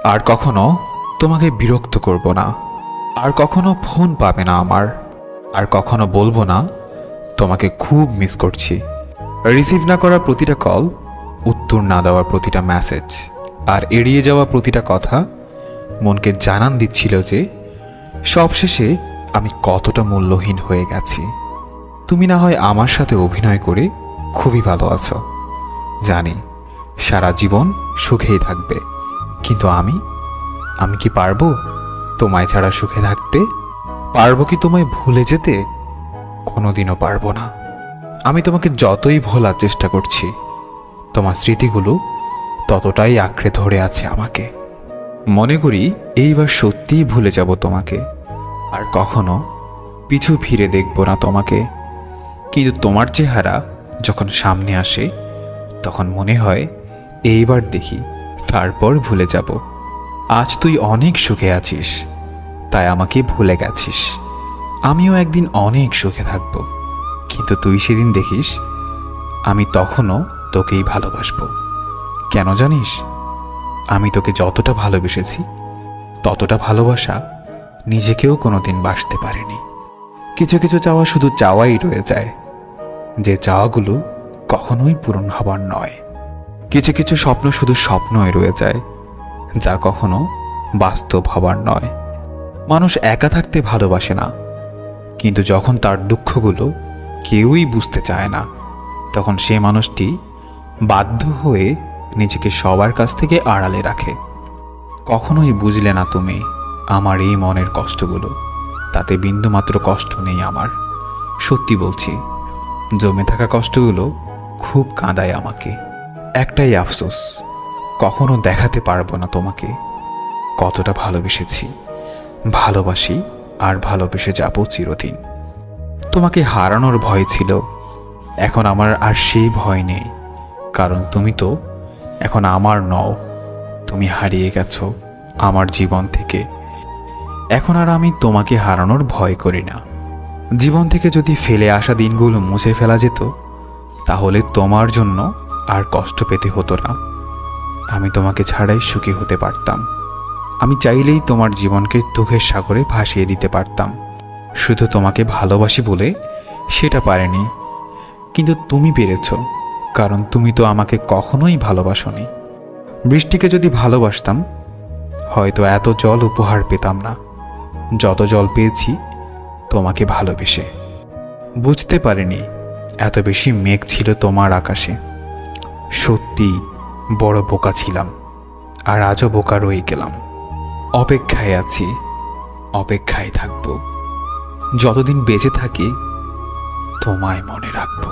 আর কখনো তোমাকে বিরক্ত করব না, আর কখনো ফোন পাবে না আমার, আর কখনো বলবো না তোমাকে খুব মিস করছি। রিসিভ না করা প্রতিটা কল, উত্তর না দেওয়ার প্রতিটা মেসেজ, আর এড়িয়ে যাওয়া প্রতিটা কথা মনকে জানান দিচ্ছিল যে সবশেষে আমি কতটা মূল্যহীন হয়ে গেছি। তুমি না হয় আমার সাথে অভিনয় করে খুবই ভালো আছো, জানি সারা জীবন সুখেই থাকবে, কিন্তু আমি কি পারবো তোমায় ছাড়া সুখে থাকতে? পারবো কি তোমায় ভুলে যেতে? কোনোদিনও পারবো না। আমি তোমাকে যতই ভোলার চেষ্টা করছি, তোমার স্মৃতিগুলো ততটাই আঁকড়ে ধরে আছে আমাকে। মনে করি এইবার সত্যিই ভুলে যাব তোমাকে, আর কখনো পিছু ফিরে দেখব না তোমাকে। কিন্তু তোমার চেহারা যখন সামনে আসে, তখন মনে হয় এইবার দেখি, তারপর ভুলে যাব। আজ তুই অনেক সুখে আছিস, তাই আমাকে ভুলে গেছিস। আমিও একদিন অনেক সুখে থাকব, কিন্তু তুই সেদিন দেখিস আমি তখনও তোকেই ভালোবাসবো। কেন জানিস? আমি তোকে যতটা ভালোবেসেছি, ততটা ভালোবাসা নিজেকেও কোনোদিন বাসতে পারিনি। কিছু কিছু চাওয়া শুধু চাওয়াই রয়ে যায়, যে চাওয়াগুলো কখনোই পূরণ হবার নয়। কিছু কিছু স্বপ্ন শুধু স্বপ্নই রয়ে যায়, যা কখনো বাস্তব হবার নয়। মানুষ একা থাকতে ভালোবাসে না, কিন্তু যখন তার দুঃখগুলো কেউই বুঝতে চায় না, তখন সে মানুষটি বাধ্য হয়ে নিজেকে সবার কাছ থেকে আড়ালে রাখে। কখনোই বুঝলে না তুমি আমার এই মনের কষ্টগুলো, তাতে বিন্দুমাত্র কষ্ট নেই আমার। সত্যি বলছি, জমে থাকা কষ্টগুলো খুব কাঁদায় আমাকে। একটাই আফসোস, কখনো দেখাতে পারবো না তোমাকে কতটা ভালোবেসেছি, ভালোবাসি, আর ভালোবেসে যাব চিরদিন। তোমাকে হারানোর ভয় ছিল, এখন আমার আর সেই ভয় নেই, কারণ তুমি তো এখন আমার নও। তুমি হারিয়ে গেছো আমার জীবন থেকে। এখন আর আমি তোমাকে হারানোর ভয় করি না। জীবন থেকে যদি ফেলে আসা দিনগুলো মুছে ফেলা যেত, তাহলে তোমার জন্য আর কষ্ট পেতে হতো না। আমি তোমাকে ছাড়াই সুখী হতে পারতাম। আমি চাইলেই তোমার জীবনকে দুঃখের সাগরে ভাসিয়ে দিতে পারতাম। শুধু তোমাকে ভালোবাসি বলে সেটা পারেনি, কিন্তু তুমি পেরেছ, কারণ তুমি তো আমাকে কখনোই ভালোবাসোনি। বৃষ্টিকে যদি ভালোবাসতাম, হয়তো এত জল উপহার পেতাম না যত জল পেয়েছি তোমাকে ভালোবেসে। বুঝতে পারিনি এত বেশি মেঘ ছিল তোমার আকাশে। সত্যি বড় বোকা ছিলাম, আর আজও বোকা রয়ে গেলাম। অপেক্ষায় আছি, অপেক্ষায় থাকবো, যতদিন বেঁচে থাকি তোমায় মনে রাখবো।